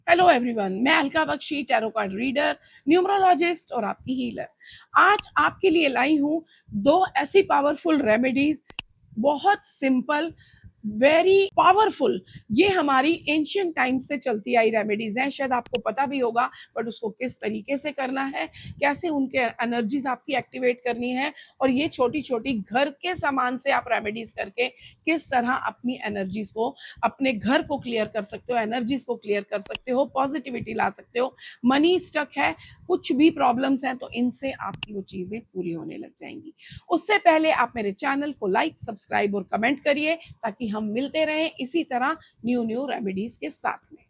Hello everyone, मैं Alka Bakshi, tarot card reader, numerologist और आपकी हीलर। आज आपके लिए लाई हूँ दो ऐसी पावरफुल रेमेडीज, बहुत सिंपल, वेरी पावरफुल। ये हमारी एंशियंट टाइम से चलती आई रेमेडीज हैं, शायद आपको पता भी होगा, बट उसको किस तरीके से करना है, कैसे उनके एनर्जीज आपकी एक्टिवेट करनी है, और ये छोटी छोटी घर के सामान से आप रेमेडीज करके किस तरह अपनी एनर्जीज को, अपने घर को क्लियर कर सकते हो, एनर्जीज को क्लियर कर सकते हो, पॉजिटिविटी ला सकते हो। मनी स्टक है, कुछ भी प्रॉब्लम्स हैं, तो इनसे आपकी वो चीजें पूरी होने लग जाएंगी। उससे पहले आप मेरे चैनल को लाइक, सब्सक्राइब और कमेंट करिए, ताकि हम मिलते रहें इसी तरह न्यू रेमेडीज के साथ में।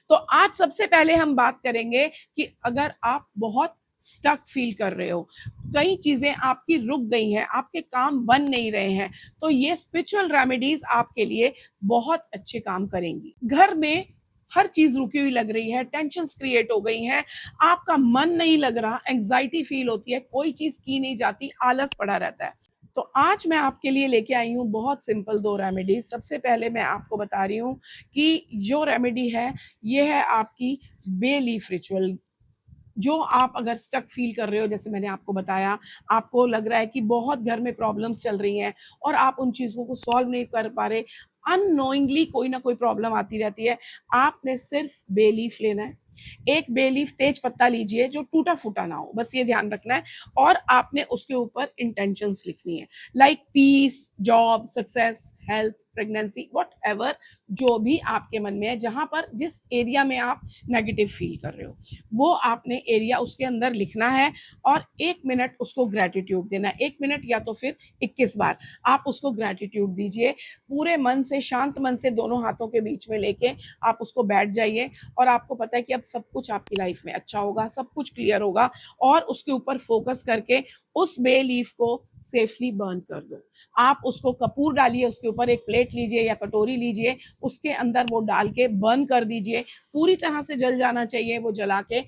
तो आज सबसे पहले हम बात करेंगे कि अगर आप बहुत स्टक फील कर रहे हो, कई चीजें आपकी रुक गई हैं, आपके काम बन नहीं रहे हैं, तो ये स्पिरिचुअल रेमेडीज आपके लिए बहुत अच्छे काम करेंगी। घर में हर चीज रुकी हुई लग रही है, टेंशन्स क्रिएट हो गई हैं, आपका मन नहीं लग रहा, एंग्जाइटी फील होती है, कोई चीज की नहीं जाती, आलस पड़ा रहता है। तो आज मैं आपके लिए लेके आई हूँ बहुत सिंपल दो रेमेडीज। सबसे पहले मैं आपको बता रही हूँ कि जो रेमेडी है, ये है आपकी बे लीफ रिचुअल। जो आप अगर स्टक फील कर रहे हो, जैसे मैंने आपको बताया, आपको लग रहा है कि बहुत घर में प्रॉब्लम्स चल रही हैं और आप उन चीज़ों को सॉल्व नहीं कर पा रहे, अननोइंगली कोई ना कोई प्रॉब्लम आती रहती है, आपने सिर्फ बे लीफ लेना है। एक बे लीफ तेज पत्ता लीजिए जो टूटा फूटा ना हो, बस ये ध्यान रखना है। और आपने उसके ऊपर इंटेंशंस लिखनी है, like peace, job, success, health, pregnancy, whatever, जो भी आपके मन में है, जहां पर जिस एरिया में आप नेगेटिव फील कर रहे हो, वो आपने एरिया उसके अंदर लिखना है। और 1 मिनट उसको ग्रेटिट्यूड देना है, 1 मिनट या तो फिर 21 बार आप उसको ग्रेटिट्यूड दीजिए। पूरे मन से, शांत मन से, दोनों हाथों के बीच में लेके आप उसको बैठ जाइए, और आपको पता है कि अब सब कुछ आपकी लाइफ में अच्छा होगा, सब कुछ क्लियर होगा। और उसके ऊपर फोकस करके उस बे लीफ को सेफली बर्न कर दो। आप उसको कपूर डालिए, उसके ऊपर एक प्लेट लीजिए या कटोरी लीजिए, उसके अंदर वो डाल के बर्न कर दीजिए। पूरी तरह से जल जाना चाहिए वो, जला के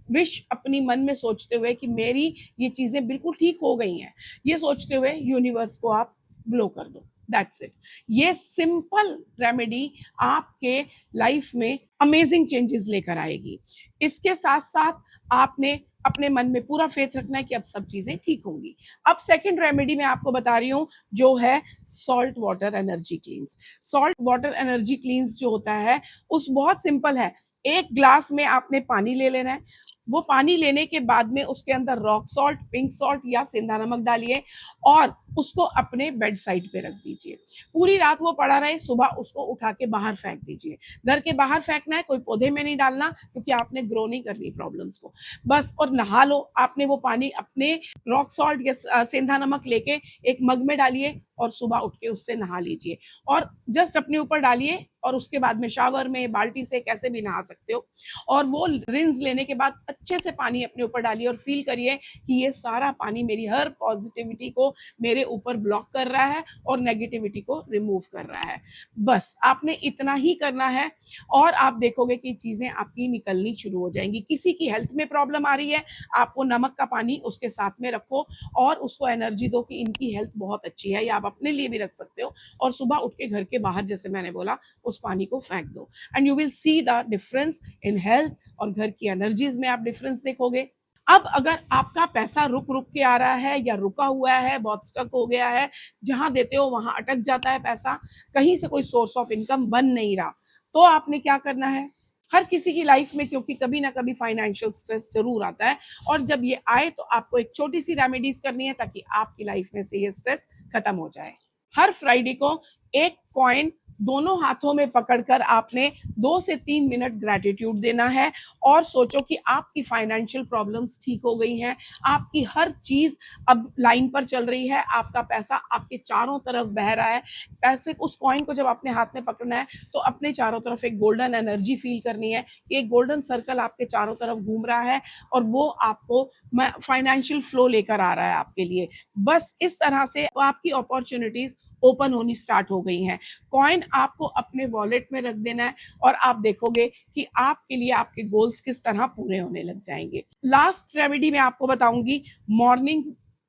विश अपनी मन में सोचते हुए कि मेरी ये चीजें बिल्कुल ठीक हो गई हैं, ये सोचते हुए यूनिवर्स को आप ब्लो कर दो। That's it. ये सिंपल रेमेडी आपके लाइफ में अमेजिंग चेंजेस लेकर आएगी। इसके साथ साथ आपने अपने मन में पूरा फेथ रखना है कि अब सब चीजें ठीक होंगी। अब सेकंड रेमेडी मैं आपको बता रही हूँ, जो है salt water energy क्लींस। Salt water energy क्लींस जो होता है, उस बहुत सिंपल है। एक ग्लास में आपने पानी ले लेना है। वो पानी लेने के बाद में उसके अंदर रॉक सॉल्ट, पिंक सॉल्ट या सेंधा नमक डालिए, और उसको अपने बेड साइड पे रख दीजिए। पूरी रात वो पड़ा रहे, सुबह उसको उठा के बाहर फेंक दीजिए। घर के बाहर फेंकना है, कोई पौधे में नहीं डालना, क्योंकि आपने ग्रो नहीं करनी प्रॉब्लम्स को। बस, और नहा लो। आपने वो पानी अपने रॉक सॉल्ट या सेंधा नमक लेके एक मग में डालिए, और सुबह उठ के उससे नहा लीजिए। और जस्ट अपने ऊपर डालिए, और उसके बाद में शावर में, बाल्टी से, कैसे भी नहा सकते हो। और वो रिंस लेने के बाद अच्छे से पानी अपने ऊपर डालिए, और फील करिए कि ये सारा पानी मेरी हर पॉजिटिविटी को मेरे ऊपर ब्लॉक कर रहा है और नेगेटिविटी को रिमूव कर रहा है। बस आपने इतना ही करना है, और आप देखोगे कि चीजें आपकी निकलनी शुरू हो जाएंगी। किसी की हेल्थ में प्रॉब्लम आ रही है, आप वो नमक का पानी उसके साथ में रखो, और उसको एनर्जी दो कि इनकी हेल्थ बहुत अच्छी है, या आप अपने लिए भी रख सकते हो। और सुबह उठ के घर के बाहर, जैसे मैंने बोला, उस पानी को फेंक दो, and you will see the difference in health, और घर की एनर्जीज में आप डिफरेंस देखोगे। अब अगर आपका पैसा रुक रुक के आ रहा है, या रुका हुआ है, बहुत स्टक हो गया है, जहां देते हो वहां अटक जाता है पैसा, कहीं से कोई सोर्स ऑफ इनकम बन नहीं रहा, तो आपने क्या करना है? हर किसी की लाइफ में, क्योंकि कभी ना कभी फाइनेंशियल स्ट्रेस जरूर आता है, और जब ये आए तो आपको एक छोटी सी रेमेडीज करनी है, ताकि आपकी लाइफ में से ये स्ट्रेस खत्म हो जाए। हर फ्राइडे को एक कॉइन दोनों हाथों में पकड़कर आपने 2 से 3 मिनट ग्रेटिट्यूड देना है, और सोचो कि आपकी फाइनेंशियल प्रॉब्लम्स ठीक हो गई हैं, आपकी हर चीज अब लाइन पर चल रही है, आपका पैसा आपके चारों तरफ बह रहा है। पैसे, उस कॉइन को जब अपने हाथ में पकड़ना है, तो अपने चारों तरफ एक गोल्डन एनर्जी फील करनी है कि एक गोल्डन सर्कल आपके चारों तरफ घूम रहा है, और वो आपको फाइनेंशियल फ्लो लेकर आ रहा है आपके लिए। बस इस तरह से आपकी अपॉर्चुनिटीज ओपन होनी स्टार्ट हो गई हैं। कॉइन आपको अपने वॉलेट में रख देना है, और आप देखोगे कि आपके लिए आपके गोल्स किस तरह पूरे होने लग जाएंगे। लास्ट रेमेडी मैं आपको बताऊंगी, मॉर्निंग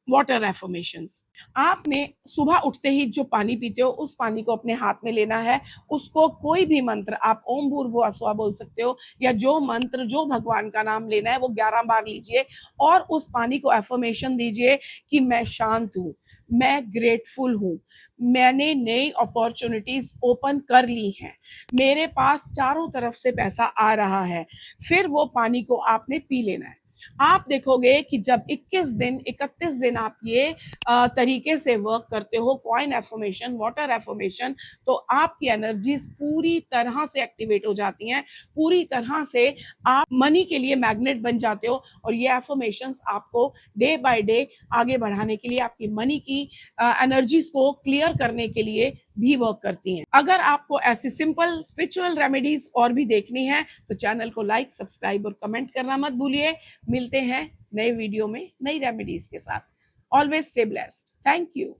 वाटर एफर्मेशंस। आपने सुबह उठते ही जो पानी पीते हो उस पानी को अपने हाथ में लेना है। उसको कोई भी मंत्र, आप ओम भूर्भुवः स्वः बोल सकते हो या जो मंत्र, जो भगवान का नाम लेना है वो 11 बार लीजिए और उस पानी को एफर्मेशन दीजिए कि मैं शांत हूँ, मैं ग्रेटफुल हूँ, मैंने नई अपॉर्चुनिटीज ओपन कर ली हैं, मेरे पास चारों तरफ से पैसा आ रहा है। फिर वो पानी को आपने पी लेना है। आप देखोगे कि जब 21 दिन 31 दिन आप ये तरीके से वर्क करते हो, कॉइन एफर्मेशन, वाटर एफर्मेशन, तो आपकी एनर्जीज पूरी तरह से एक्टिवेट हो जाती हैं, पूरी तरह से आप मनी के लिए मैग्नेट बन जाते हो। और ये एफर्मेशंस आपको डे बाय डे आगे बढ़ाने के लिए, आपकी मनी की एनर्जीज को क्लियर करने के लिए भी वर्क करती हैं। अगर आपको ऐसी सिंपल स्पिरिचुअल रेमेडीज और भी देखनी है तो चैनल को लाइक, सब्सक्राइब और कमेंट करना मत भूलिए। मिलते हैं नए वीडियो में नई रेमेडीज के साथ। Always stay blessed. Thank you.